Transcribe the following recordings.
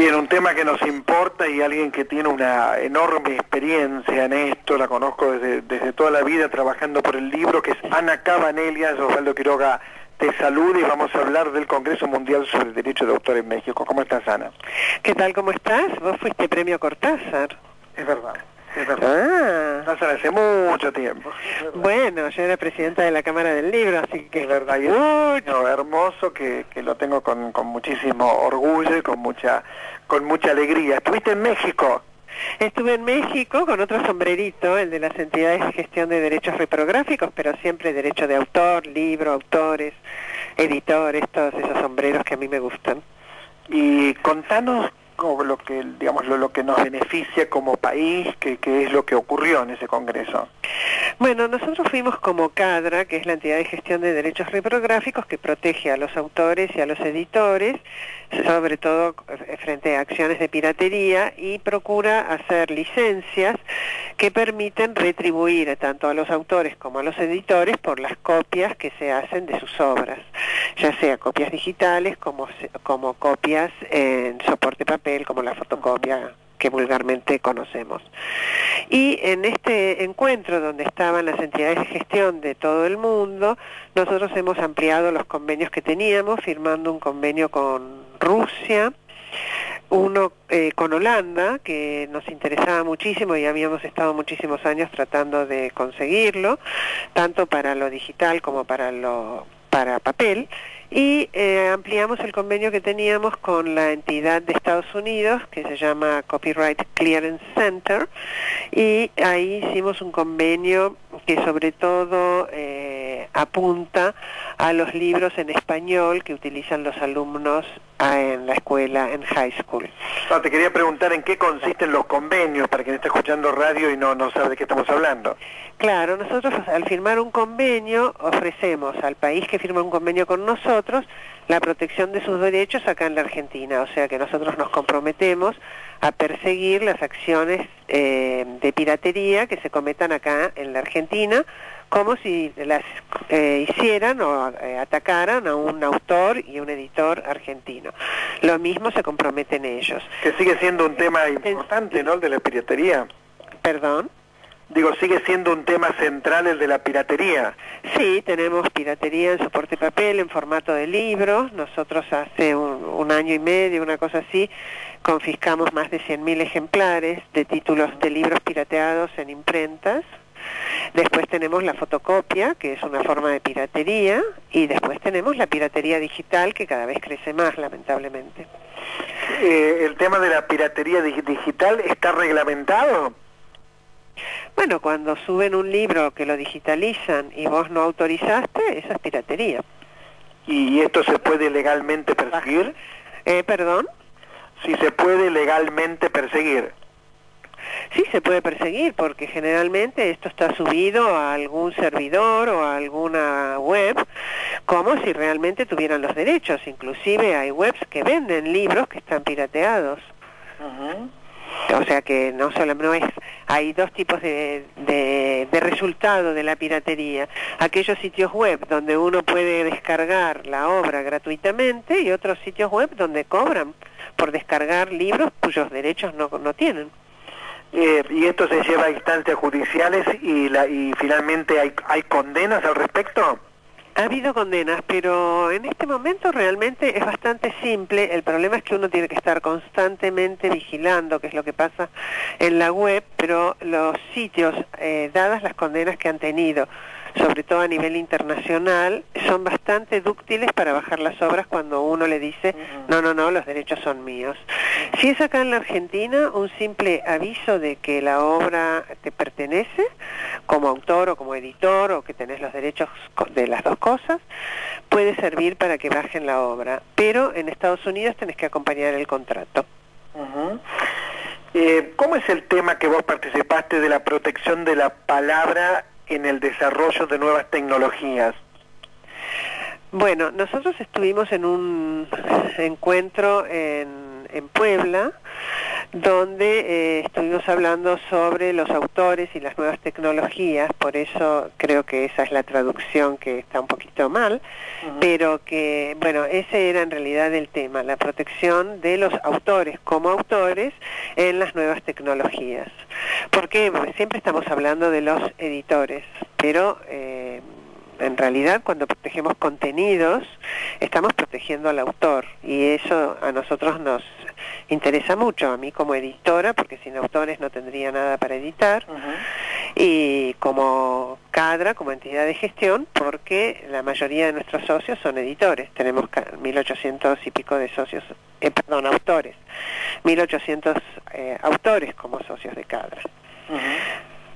Bien, un tema que nos importa y alguien que tiene una enorme experiencia en esto, la conozco desde toda la vida trabajando por el libro, que es Ana Cabanellas. Osvaldo Quiroga te saluda y vamos a hablar del Congreso Mundial sobre el Derecho de Autor en México. ¿Cómo estás, Ana? ¿Qué tal? ¿Cómo estás? Vos fuiste premio Cortázar. Es verdad. Es verdad. Cortázar hace mucho tiempo. Bueno, yo era presidenta de la Cámara del Libro, así que... Es verdad, y es hermoso que lo tengo con muchísimo orgullo y con mucha alegría. ¿Estuviste en México? Estuve en México con otro sombrerito, el de las entidades de gestión de derechos reprográficos, pero siempre derecho de autor, libro, autores, editores, todos esos sombreros que a mí me gustan. Y contanos lo que, digamos, lo que nos beneficia como país, que es lo que ocurrió en ese congreso. Bueno, nosotros fuimos como CADRA, que es la entidad de gestión de derechos reprográficos que protege a los autores y a los editores, sobre todo frente a acciones de piratería, y procura hacer licencias que permiten retribuir tanto a los autores como a los editores por las copias que se hacen de sus obras, ya sea copias digitales como copias en soporte papel, como la fotocopia que vulgarmente conocemos. Y en este encuentro donde estaban las entidades de gestión de todo el mundo, nosotros hemos ampliado los convenios que teníamos, firmando un convenio con Rusia, uno con Holanda, que nos interesaba muchísimo y habíamos estado muchísimos años tratando de conseguirlo, tanto para lo digital como para papel, y ampliamos el convenio que teníamos con la entidad de Estados Unidos que se llama Copyright Clearance Center, y ahí hicimos un convenio que sobre todo apunta a los libros en español que utilizan los alumnos en la escuela, en high school. No, te quería preguntar en qué consisten los convenios, para quien está escuchando radio y no sabe de qué estamos hablando. Claro, nosotros al firmar un convenio ofrecemos al país que firma un convenio con nosotros la protección de sus derechos acá en la Argentina, o sea que nosotros nos comprometemos a perseguir las acciones de piratería que se cometan acá en la Argentina, como si las hicieran o atacaran a un autor y un editor argentino. Lo mismo se comprometen ellos. Que sigue siendo un tema importante, ¿no?, el de la piratería. ¿Perdón? Digo, sigue siendo un tema central el de la piratería. Sí, tenemos piratería en soporte papel, en formato de libro. Nosotros hace un año y medio, una cosa así, confiscamos más de 100.000 ejemplares de títulos de libros pirateados en imprentas. Después tenemos la fotocopia, que es una forma de piratería, y después tenemos la piratería digital, que cada vez crece más, lamentablemente. ¿El tema de la piratería digital está reglamentado? Bueno, cuando suben un libro que lo digitalizan y vos no autorizaste, eso es piratería. ¿Y esto se puede legalmente perseguir? ¿Perdón? Si se puede legalmente perseguir. Sí, se puede perseguir, porque generalmente esto está subido a algún servidor o a alguna web, como si realmente tuvieran los derechos. Inclusive hay webs que venden libros que están pirateados. O sea que no es, hay dos tipos de resultado de la piratería. Aquellos sitios web donde uno puede descargar la obra gratuitamente, y otros sitios web donde cobran por descargar libros cuyos derechos no tienen. ¿Y esto se lleva a instancias judiciales y finalmente hay condenas al respecto? Ha habido condenas, pero en este momento realmente es bastante simple. El problema es que uno tiene que estar constantemente vigilando qué es lo que pasa en la web, pero los sitios, dadas las condenas que han tenido, sobre todo a nivel internacional, son bastante dúctiles para bajar las obras cuando uno le dice, no, los derechos son míos. Si es acá en la Argentina, un simple aviso de que la obra te pertenece, como autor o como editor, o que tenés los derechos de las dos cosas, puede servir para que bajen la obra. Pero en Estados Unidos tenés que acompañar el contrato. ¿Cómo es el tema que vos participaste de la protección de la palabra en el desarrollo de nuevas tecnologías? Bueno, nosotros estuvimos en un encuentro en Puebla donde estuvimos hablando sobre los autores y las nuevas tecnologías, por eso creo que esa es la traducción que está un poquito mal, pero que, bueno, ese era en realidad el tema, la protección de los autores como autores en las nuevas tecnologías. Porque siempre estamos hablando de los editores, pero en realidad cuando protegemos contenidos estamos protegiendo al autor, y eso a nosotros nos interesa mucho, a mí como editora, porque sin autores no tendría nada para editar, y como CADRA, como entidad de gestión, porque la mayoría de nuestros socios son editores, tenemos 1800 y pico de socios, autores, 1800 autores como socios de CADRA.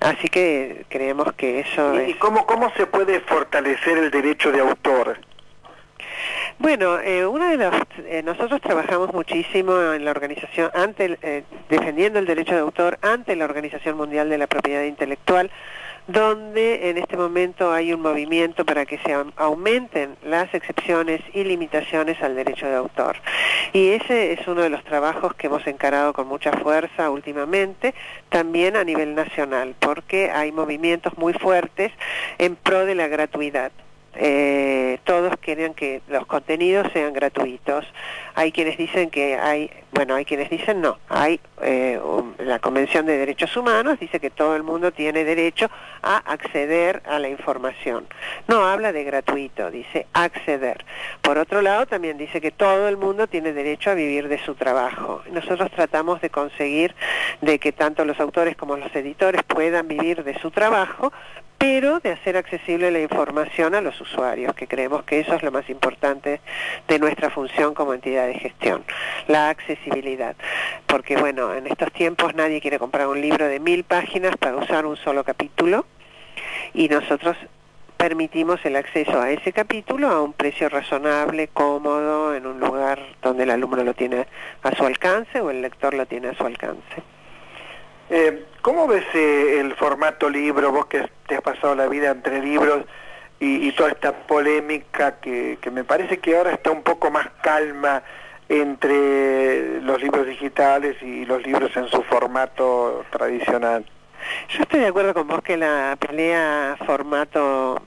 Así que creemos que eso ¿Y cómo se puede fortalecer el derecho de autor? Bueno, nosotros trabajamos muchísimo en la organización, defendiendo el derecho de autor ante la Organización Mundial de la Propiedad Intelectual, donde en este momento hay un movimiento para que se aumenten las excepciones y limitaciones al derecho de autor. Y ese es uno de los trabajos que hemos encarado con mucha fuerza últimamente, también a nivel nacional, porque hay movimientos muy fuertes en pro de la gratuidad. Todos quieren que los contenidos sean gratuitos. Hay quienes dicen que hay quienes dicen no. La Convención de Derechos Humanos dice que todo el mundo tiene derecho a acceder a la información. No habla de gratuito, dice acceder. Por otro lado, también dice que todo el mundo tiene derecho a vivir de su trabajo. Nosotros tratamos de conseguir de que tanto los autores como los editores puedan vivir de su trabajo, pero de hacer accesible la información a los usuarios, que creemos que eso es lo más importante de nuestra función como entidad de gestión, la accesibilidad. Porque bueno, en estos tiempos nadie quiere comprar un libro de 1000 páginas para usar un solo capítulo, y nosotros permitimos el acceso a ese capítulo a un precio razonable, cómodo, en un lugar donde el alumno lo tiene a su alcance o el lector lo tiene a su alcance. ¿Cómo ves el formato libro, vos que te has pasado la vida entre libros y toda esta polémica que me parece que ahora está un poco más calma entre los libros digitales y los libros en su formato tradicional? Yo estoy de acuerdo con vos que la pelea formato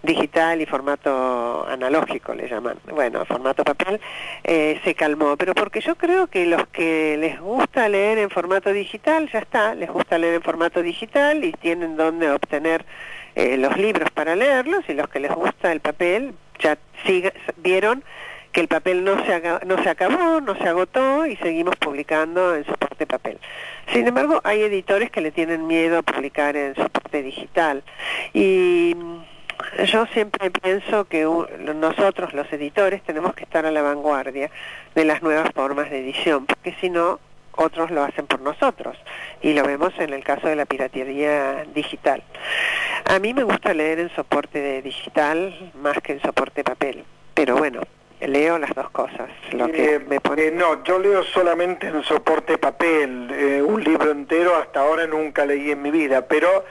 digital y formato analógico le llaman, bueno, formato papel, se calmó, pero porque yo creo que los que les gusta leer en formato digital, ya está, les gusta leer en formato digital y tienen donde obtener los libros para leerlos, y los que les gusta el papel ya vieron que el papel no se acabó, no se agotó, y seguimos publicando en soporte papel. Sin embargo, hay editores que le tienen miedo a publicar en soporte digital, y yo siempre pienso que nosotros, los editores, tenemos que estar a la vanguardia de las nuevas formas de edición, porque si no, otros lo hacen por nosotros, y lo vemos en el caso de la piratería digital. A mí me gusta leer en soporte digital más que en soporte papel, pero bueno, leo las dos cosas. No, yo leo solamente en soporte papel, un libro entero hasta ahora nunca leí en mi vida, pero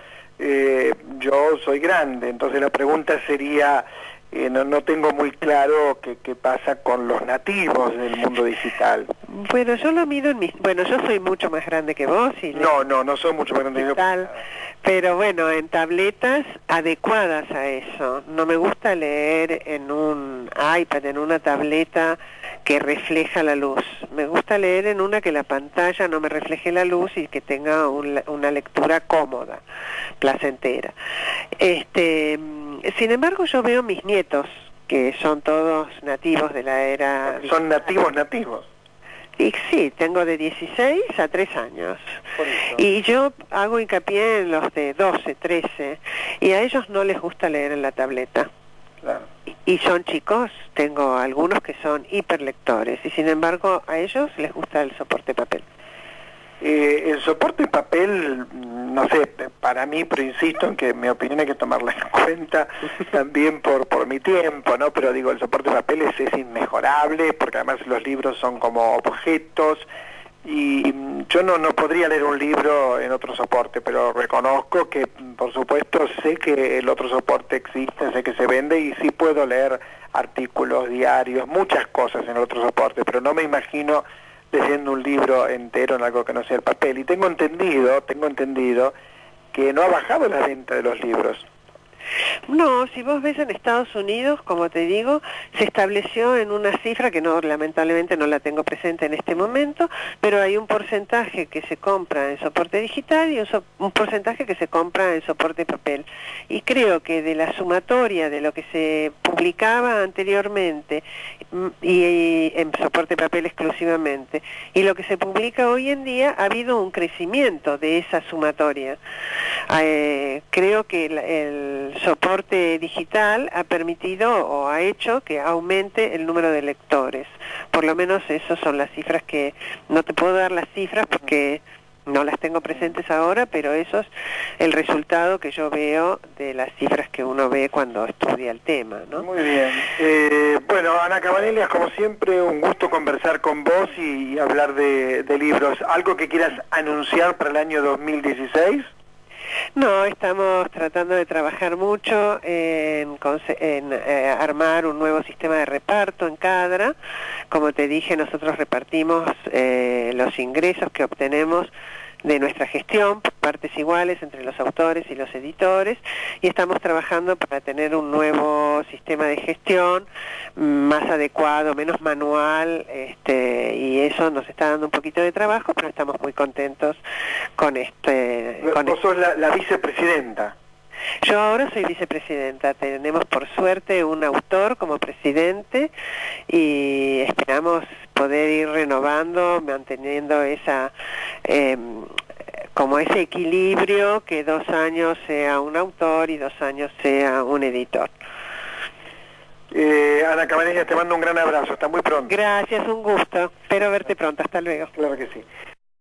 yo soy grande, entonces la pregunta sería, no tengo muy claro qué pasa con los nativos del mundo digital. Bueno, yo lo miro yo soy mucho más grande que vos. No soy mucho más grande que vos. Pero bueno, en tabletas adecuadas a eso. No me gusta leer en un iPad, en una tableta que refleja la luz. Me gusta leer en una que la pantalla no me refleje la luz y que tenga una lectura cómoda, placentera. Sin embargo, yo veo mis nietos, que son todos nativos de la era... ¿Son nativos? Y sí, tengo de 16 a 3 años. Y yo hago hincapié en los de 12, 13, y a ellos no les gusta leer en la tableta. Claro. Y son chicos, tengo algunos que son hiperlectores, y sin embargo a ellos les gusta el soporte papel. El soporte papel, no sé, para mí, pero insisto en que mi opinión hay que tomarla en cuenta también por mi tiempo, ¿no? Pero digo, el soporte papel es inmejorable, porque además los libros son como objetos, y yo no podría leer un libro en otro soporte, pero reconozco que, por supuesto, sé que el otro soporte existe, sé que se vende, y sí puedo leer artículos diarios, muchas cosas en el otro soporte, pero no me imagino leyendo un libro entero en algo que no sea el papel. Y tengo entendido que no ha bajado la venta de los libros. No, si vos ves en Estados Unidos, como te digo, se estableció en una cifra que no, lamentablemente no la tengo presente en este momento, pero hay un porcentaje que se compra en soporte digital y un porcentaje que se compra en soporte papel. Y creo que de la sumatoria de lo que se publicaba anteriormente y en soporte papel exclusivamente, y lo que se publica hoy en día, ha habido un crecimiento de esa sumatoria. Creo que el soporte digital ha permitido o ha hecho que aumente el número de lectores. Por lo menos esas son las cifras que... No te puedo dar las cifras porque no las tengo presentes ahora, pero eso es el resultado que yo veo de las cifras que uno ve cuando estudia el tema, ¿no? Muy bien. Bueno, Ana Cabanellas, como siempre, un gusto conversar con vos y hablar de libros. ¿Algo que quieras anunciar para el año 2016? No, estamos tratando de trabajar mucho en armar un nuevo sistema de reparto en Cadra. Como te dije, nosotros repartimos los ingresos que obtenemos de nuestra gestión por partes iguales entre los autores y los editores, y estamos trabajando para tener un nuevo sistema de gestión más adecuado, menos manual, y eso nos está dando un poquito de trabajo, pero estamos muy contentos con Vos sos la vicepresidenta. Yo ahora soy vicepresidenta. Tenemos por suerte un autor como presidente y esperamos poder ir renovando, manteniendo como ese equilibrio, que 2 años sea un autor y 2 años sea un editor. Ana Cabanellas, te mando un gran abrazo. Hasta muy pronto. Gracias, un gusto. Espero verte pronto. Hasta luego. Claro que sí.